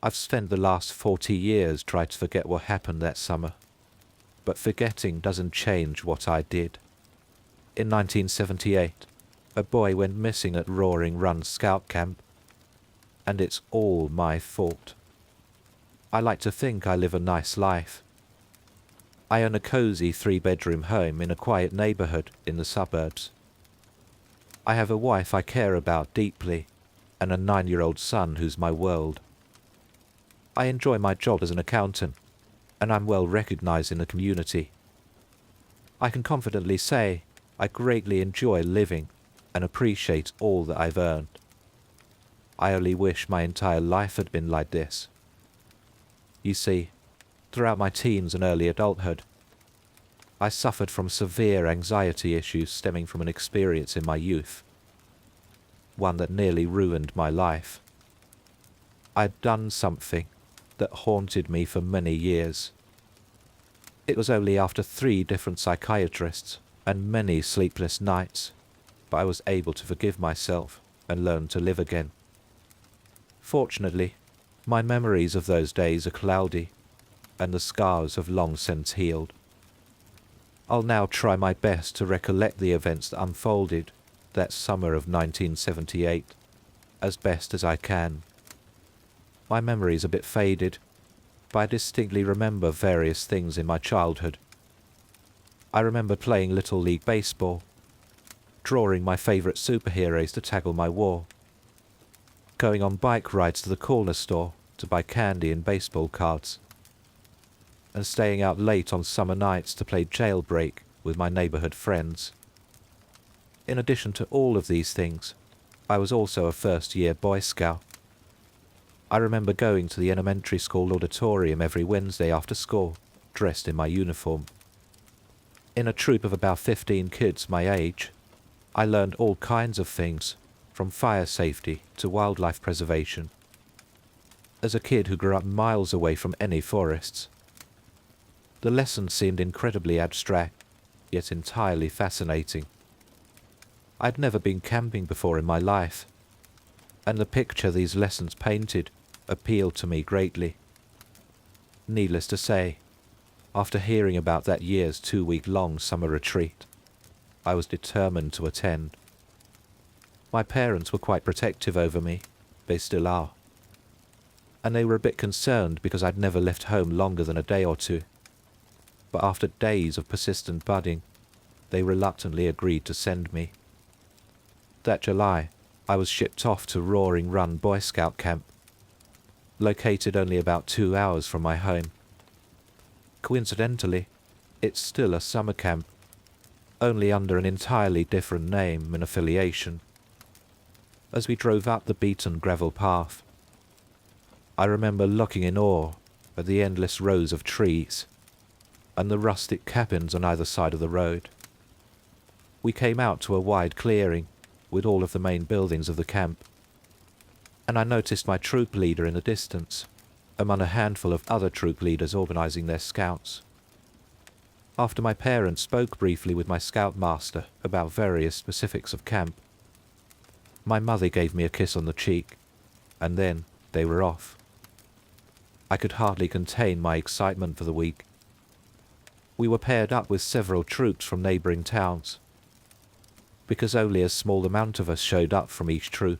I've spent the last 40 years trying to forget what happened that summer, but forgetting doesn't change what I did. In 1978, a boy went missing at Roaring Run Scout Camp, and it's all my fault. I like to think I live a nice life. I own a cozy 3-bedroom home in a quiet neighborhood in the suburbs. I have a wife I care about deeply, and a 9-year-old son who's my world. I enjoy my job as an accountant, and I'm well recognized in the community. I can confidently say I greatly enjoy living and appreciate all that I've earned. I only wish my entire life had been like this. You see, throughout my teens and early adulthood, I suffered from severe anxiety issues stemming from an experience in my youth, one that nearly ruined my life. I'd done something that haunted me for many years. It was only after 3 different psychiatrists and many sleepless nights, but I was able to forgive myself and learn to live again. Fortunately, my memories of those days are cloudy, and the scars have long since healed. I'll now try my best to recollect the events that unfolded that summer of 1978 as best as I can. My memory's a bit faded, but I distinctly remember various things in my childhood. I remember playing Little League Baseball, drawing my favourite superheroes to tag on my wall, going on bike rides to the corner store to buy candy and baseball cards, and staying out late on summer nights to play jailbreak with my neighbourhood friends. In addition to all of these things, I was also a first-year Boy Scout. I remember going to the elementary school auditorium every Wednesday after school, dressed in my uniform. In a troop of about 15 kids my age, I learned all kinds of things, from fire safety to wildlife preservation. As a kid who grew up miles away from any forests, the lessons seemed incredibly abstract, yet entirely fascinating. I'd never been camping before in my life, and the picture these lessons painted appealed to me greatly. Needless to say, after hearing about that year's 2-week-long summer retreat, I was determined to attend. My parents were quite protective over me, they still are, and they were a bit concerned because I'd never left home longer than a day or two. But after days of persistent budding, they reluctantly agreed to send me. That July, I was shipped off to Roaring Run Boy Scout Camp, located only about 2 hours from my home. Coincidentally, it's still a summer camp, only under an entirely different name and affiliation. As we drove up the beaten gravel path, I remember looking in awe at the endless rows of trees and the rustic cabins on either side of the road. We came out to a wide clearing with all of the main buildings of the camp, and I noticed my troop leader in the distance, among a handful of other troop leaders organizing their scouts. After my parents spoke briefly with my scoutmaster about various specifics of camp, my mother gave me a kiss on the cheek, and then they were off. I could hardly contain my excitement for the week. We were paired up with several troops from neighbouring towns, because only a small amount of us showed up from each troop.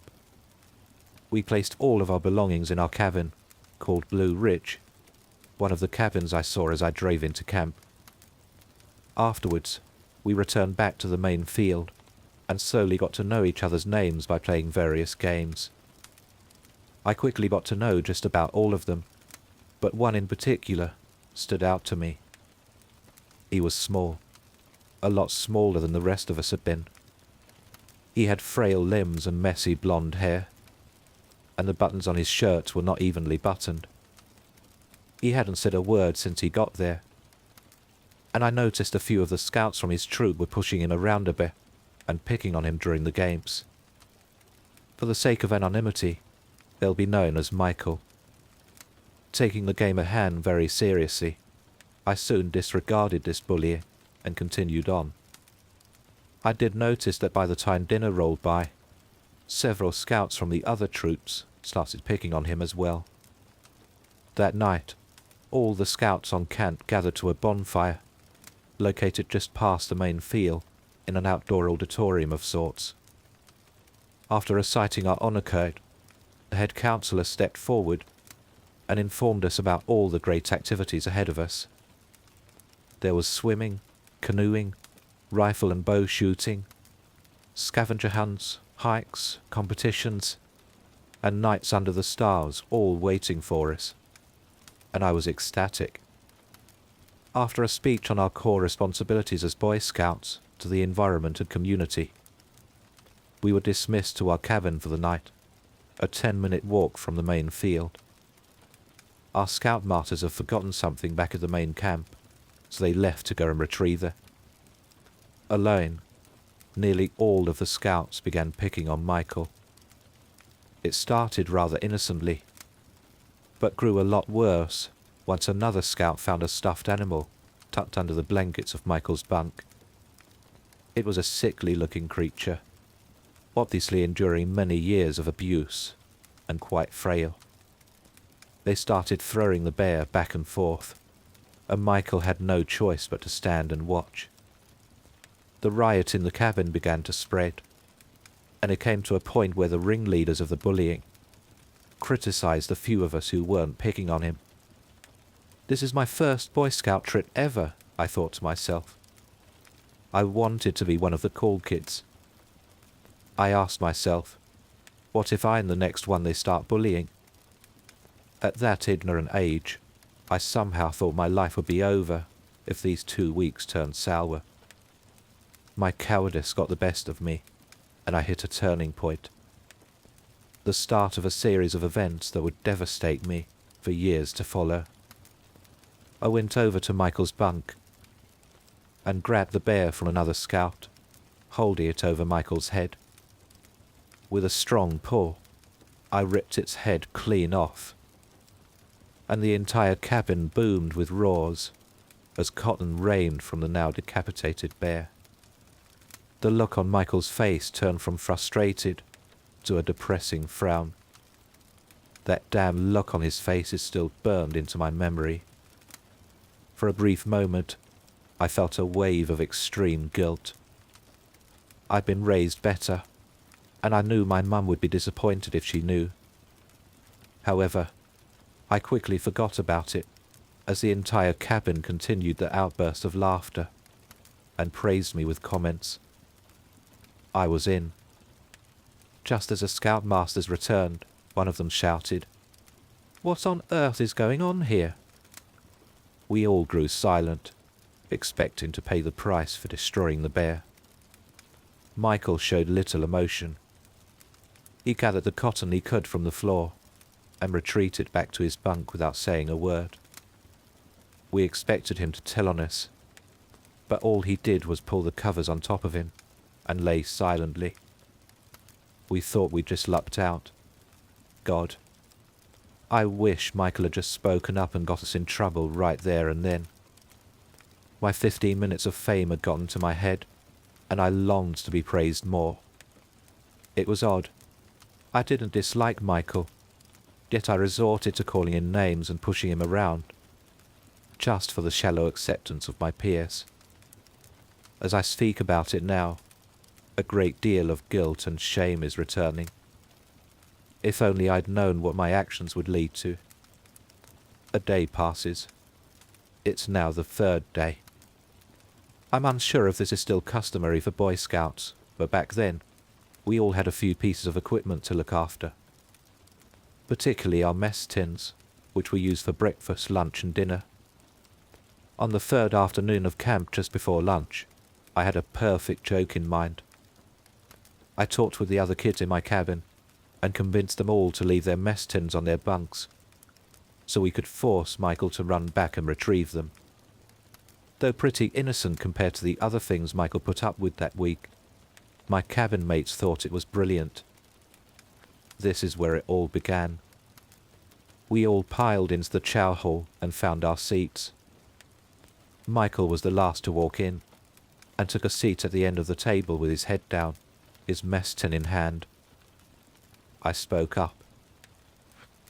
We placed all of our belongings in our cabin, called Blue Ridge, one of the cabins I saw as I drove into camp. Afterwards, we returned back to the main field, and slowly got to know each other's names by playing various games. I quickly got to know just about all of them, but one in particular stood out to me. He was small, a lot smaller than the rest of us had been. He had frail limbs and messy blonde hair, and the buttons on his shirt were not evenly buttoned. He hadn't said a word since he got there, and I noticed a few of the scouts from his troop were pushing him around a bit and picking on him during the games. For the sake of anonymity, they'll be known as Michael. Taking the game at hand very seriously, I soon disregarded this bullying and continued on. I did notice that by the time dinner rolled by, several scouts from the other troops started picking on him as well. That night, all the scouts on camp gathered to a bonfire, located just past the main field in an outdoor auditorium of sorts. After reciting our honour code, the head counsellor stepped forward and informed us about all the great activities ahead of us. There was swimming, canoeing, rifle and bow shooting, scavenger hunts, hikes, competitions, and nights under the stars, all waiting for us. And I was ecstatic. After a speech on our core responsibilities as Boy Scouts to the environment and community, we were dismissed to our cabin for the night, a 10-minute walk from the main field. Our scoutmasters have forgotten something back at the main camp, so they left to go and retrieve it. Alone, nearly all of the scouts began picking on Michael. It started rather innocently, but grew a lot worse once another scout found a stuffed animal tucked under the blankets of Michael's bunk. It was a sickly-looking creature, obviously enduring many years of abuse, and quite frail. They started throwing the bear back and forth, and Michael had no choice but to stand and watch. The riot in the cabin began to spread, and it came to a point where the ringleaders of the bullying criticized the few of us who weren't picking on him. This is my first Boy Scout trip ever, I thought to myself. I wanted to be one of the cool kids. I asked myself, what if I'm the next one they start bullying? At that ignorant age, I somehow thought my life would be over if these 2 weeks turned sour. My cowardice got the best of me, and I hit a turning point. The start of a series of events that would devastate me for years to follow. I went over to Michael's bunk and grabbed the bear from another scout, holding it over Michael's head. With a strong pull, I ripped its head clean off, and the entire cabin boomed with roars as cotton rained from the now decapitated bear. The look on Michael's face turned from frustrated to a depressing frown. That damn look on his face is still burned into my memory. For a brief moment, I felt a wave of extreme guilt. I'd been raised better, and I knew my mum would be disappointed if she knew. However, I quickly forgot about it as the entire cabin continued the outburst of laughter and praised me with comments. I was in. Just as the scoutmasters returned, one of them shouted, "What on earth is going on here?" We all grew silent, expecting to pay the price for destroying the bear. Michael showed little emotion. He gathered the cotton he could from the floor and retreated back to his bunk without saying a word. We expected him to tell on us, but all he did was pull the covers on top of him and lay silently. We thought we'd just lucked out. God, I wish Michael had just spoken up and got us in trouble right there and then. My 15 minutes of fame had gotten to my head, and I longed to be praised more. It was odd. I didn't dislike Michael, yet I resorted to calling him names and pushing him around, just for the shallow acceptance of my peers. As I speak about it now, a great deal of guilt and shame is returning. If only I'd known what my actions would lead to. A day passes. It's now the 3rd day. I'm unsure if this is still customary for Boy Scouts, but back then, we all had a few pieces of equipment to look after. Particularly our mess tins, which were used for breakfast, lunch and dinner. On the 3rd afternoon of camp just before lunch, I had a perfect joke in mind. I talked with the other kids in my cabin and convinced them all to leave their mess tins on their bunks, so we could force Michael to run back and retrieve them. Though pretty innocent compared to the other things Michael put up with that week, my cabin mates thought it was brilliant. This is where it all began. We all piled into the chow hall and found our seats. Michael was the last to walk in, and took a seat at the end of the table with his head down, his mess tin in hand. I spoke up.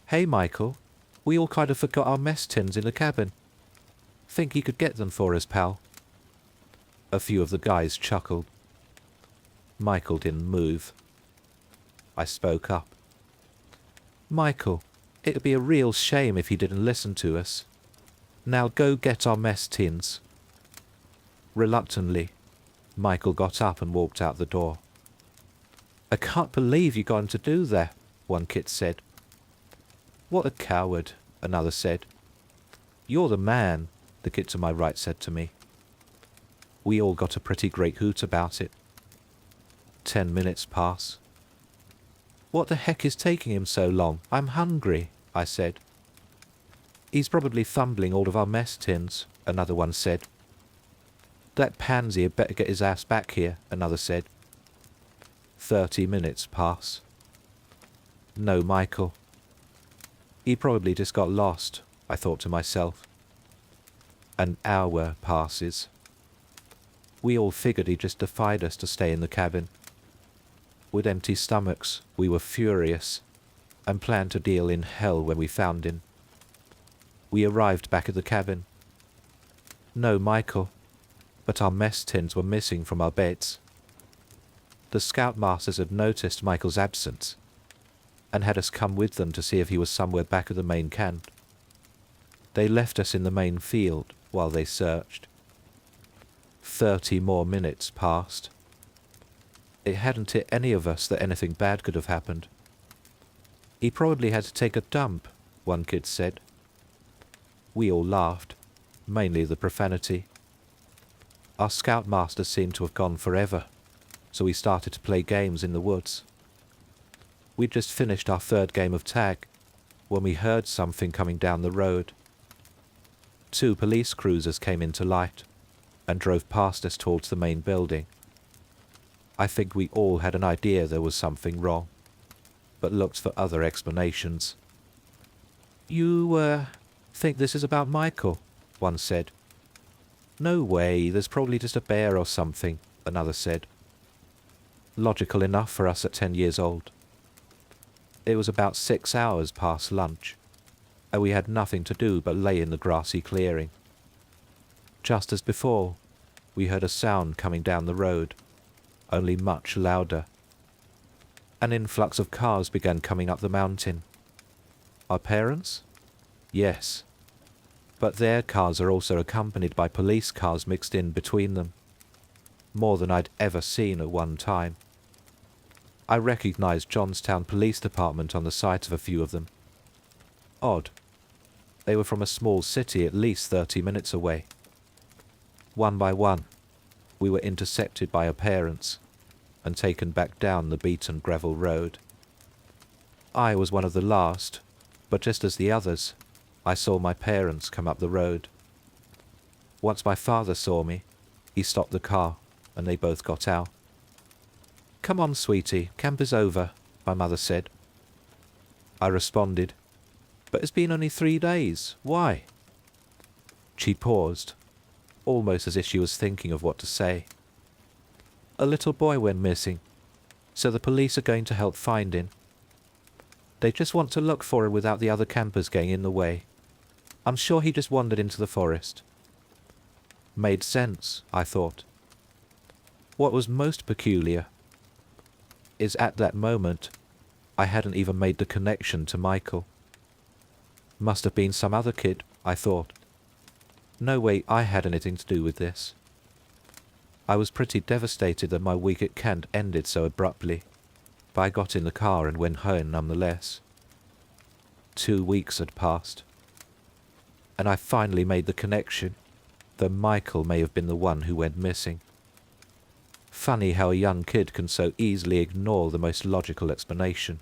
"Hey, Michael, We all kind of forgot our mess tins in the cabin. Think you could get them for us, pal?" A few of the guys chuckled. Michael didn't move. I spoke up. "Michael, it'd be a real shame if you didn't listen to us. Now go get our mess tins." Reluctantly, Michael got up and walked out the door. "I can't believe you're going to do that," one kid said. "What a coward," another said. "You're the man," the kid to my right said to me. We all got a pretty great hoot about it. 10 minutes pass. "What the heck is taking him so long? I'm hungry," I said. "He's probably fumbling all of our mess tins," another one said. "That pansy had better get his ass back here," another said. 30 minutes pass. No Michael. He probably just got lost, I thought to myself. An hour passes. We all figured he just defied us to stay in the cabin. With empty stomachs, we were furious and planned to deal in hell when we found him. We arrived back at the cabin. No Michael, but our mess tins were missing from our beds. The scoutmasters had noticed Michael's absence and had us come with them to see if he was somewhere back at the main camp. They left us in the main field while they searched. 30 more minutes passed. It hadn't hit any of us that anything bad could have happened. "He probably had to take a dump," one kid said. We all laughed, mainly the profanity. Our scoutmaster seemed to have gone forever, so we started to play games in the woods. We'd just finished our third game of tag when we heard something coming down the road. 2 police cruisers came into light and drove past us towards the main building. I think we all had an idea there was something wrong, but looked for other explanations. You think this is about Michael?" one said. "No way, there's probably just a bear or something," another said. Logical enough for us at 10 years old. It was about 6 hours past lunch, and we had nothing to do but lay in the grassy clearing. Just as before, we heard a sound coming down the road, only much louder. An influx of cars began coming up the mountain. Our parents? Yes. But their cars are also accompanied by police cars mixed in between them. More than I'd ever seen at one time. I recognized Johnstown Police Department on the sight of a few of them. Odd. They were from a small city at least 30 minutes away. One by one, we were intercepted by our parents and taken back down the beaten gravel road. I was one of the last, but just as the others, I saw my parents come up the road. Once my father saw me, he stopped the car and they both got out. "Come on, sweetie, camp is over," my mother said. I responded, "But it's been only 3 days. Why?" She paused, almost as if she was thinking of what to say. "A little boy went missing, so the police are going to help find him. They just want to look for him without the other campers getting in the way. I'm sure he just wandered into the forest." Made sense, I thought. What was most peculiar is at that moment, I hadn't even made the connection to Michael. Must have been some other kid, I thought. No way I had anything to do with this. I was pretty devastated that my week at Kent ended so abruptly, but I got in the car and went home nonetheless. 2 weeks had passed, and I finally made the connection that Michael may have been the one who went missing. Funny how a young kid can so easily ignore the most logical explanation.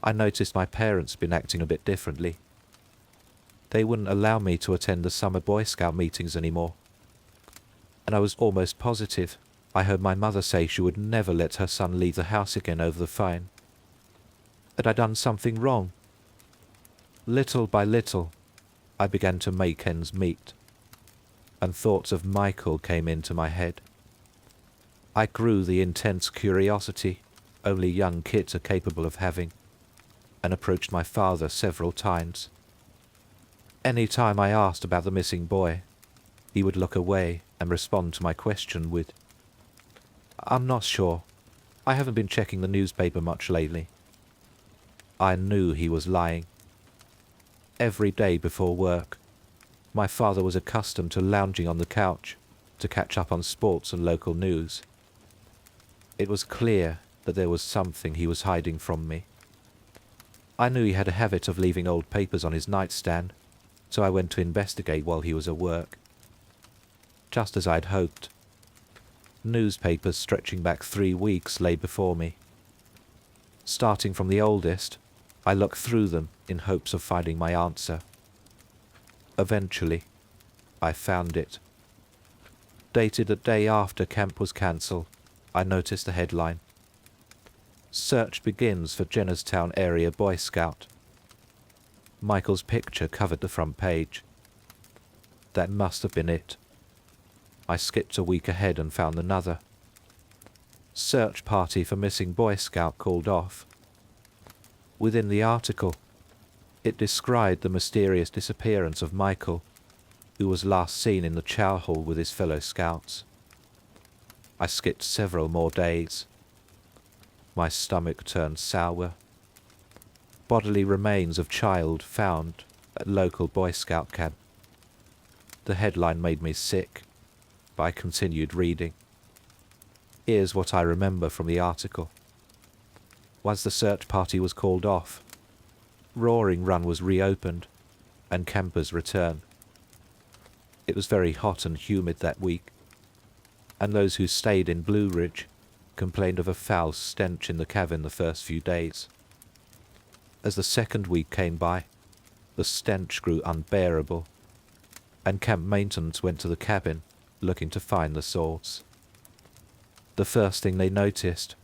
I noticed my parents had been acting a bit differently. They wouldn't allow me to attend the summer Boy Scout meetings anymore. And I was almost positive I heard my mother say she would never let her son leave the house again over the phone. Had I done something wrong? Little by little, I began to make ends meet, and thoughts of Michael came into my head. I grew the intense curiosity only young kids are capable of having. and approached my father several times. Any time I asked about the missing boy, he would look away and respond to my question with, "I'm not sure. I haven't been checking the newspaper much lately." I knew he was lying. Every day before work, my father was accustomed to lounging on the couch to catch up on sports and local news. It was clear that there was something he was hiding from me. I knew he had a habit of leaving old papers on his nightstand, so I went to investigate while he was at work. Just as I'd hoped, newspapers stretching back 3 weeks lay before me. Starting from the oldest, I looked through them in hopes of finding my answer. Eventually, I found it. Dated the day after camp was cancelled, I noticed the headline: "Search begins for Jennerstown area Boy Scout." Michael's picture covered the front page. That must have been it. I skipped a week ahead and found another. "Search party for missing Boy Scout called off." Within the article, it described the mysterious disappearance of Michael, who was last seen in the chow hall with his fellow scouts. I skipped several more days. My stomach turned sour. Bodily remains of child found at local Boy Scout camp. The headline made me sick, but I continued reading. Here's what I remember from the article. Once the search party was called off, Roaring Run was reopened, and campers returned. It was very hot and humid that week, and those who stayed in Blue Ridge complained of a foul stench in the cabin the first few days. As the second week came by, the stench grew unbearable, and camp maintenance went to the cabin looking to find the source. The first thing they noticed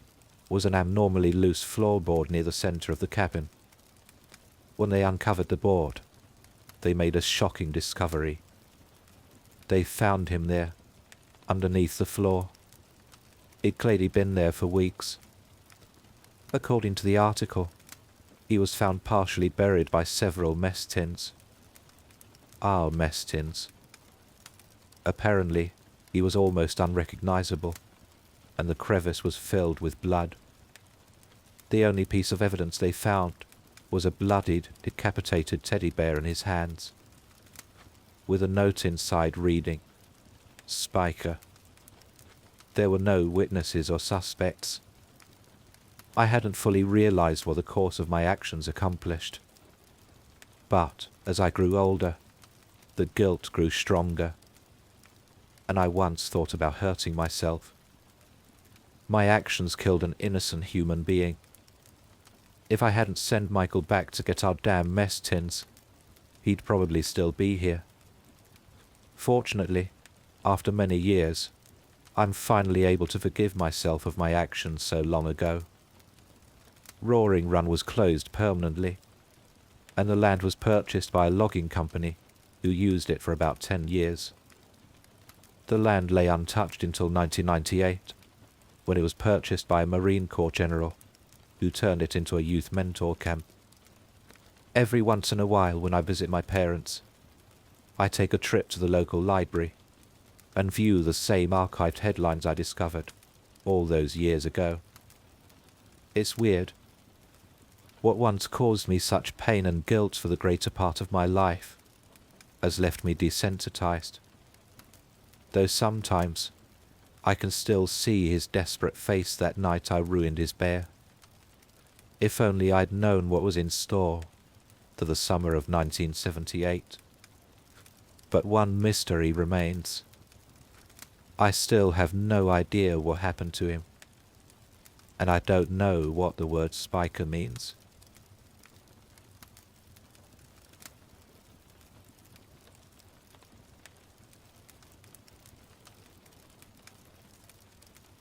was an abnormally loose floorboard near the center of the cabin. When they uncovered the board, they made a shocking discovery. They found him there, underneath the floor. He'd clearly been there for weeks. According to the article, he was found partially buried by several mess tins. Our mess tins. Apparently, he was almost unrecognizable, and the crevice was filled with blood. The only piece of evidence they found was a bloodied, decapitated teddy bear in his hands, with a note inside reading, "Spiker." There were no witnesses or suspects. I hadn't fully realized what the course of my actions accomplished. But as I grew older, the guilt grew stronger, and I once thought about hurting myself. My actions killed an innocent human being. If I hadn't sent Michael back to get our damn mess tins, he'd probably still be here. Fortunately, after many years, I'm finally able to forgive myself of my actions so long ago. Roaring Run was closed permanently, and the land was purchased by a logging company who used it for about 10 years. The land lay untouched until 1998, when it was purchased by a Marine Corps general who turned it into a youth mentor camp. Every once in a while when I visit my parents, I take a trip to the local library and view the same archived headlines I discovered all those years ago. It's weird. What once caused me such pain and guilt for the greater part of my life has left me desensitized. Though sometimes I can still see his desperate face that night I ruined his bear. If only I'd known what was in store for the summer of 1978. But one mystery remains. I still have no idea what happened to him, and I don't know what the word spiker means.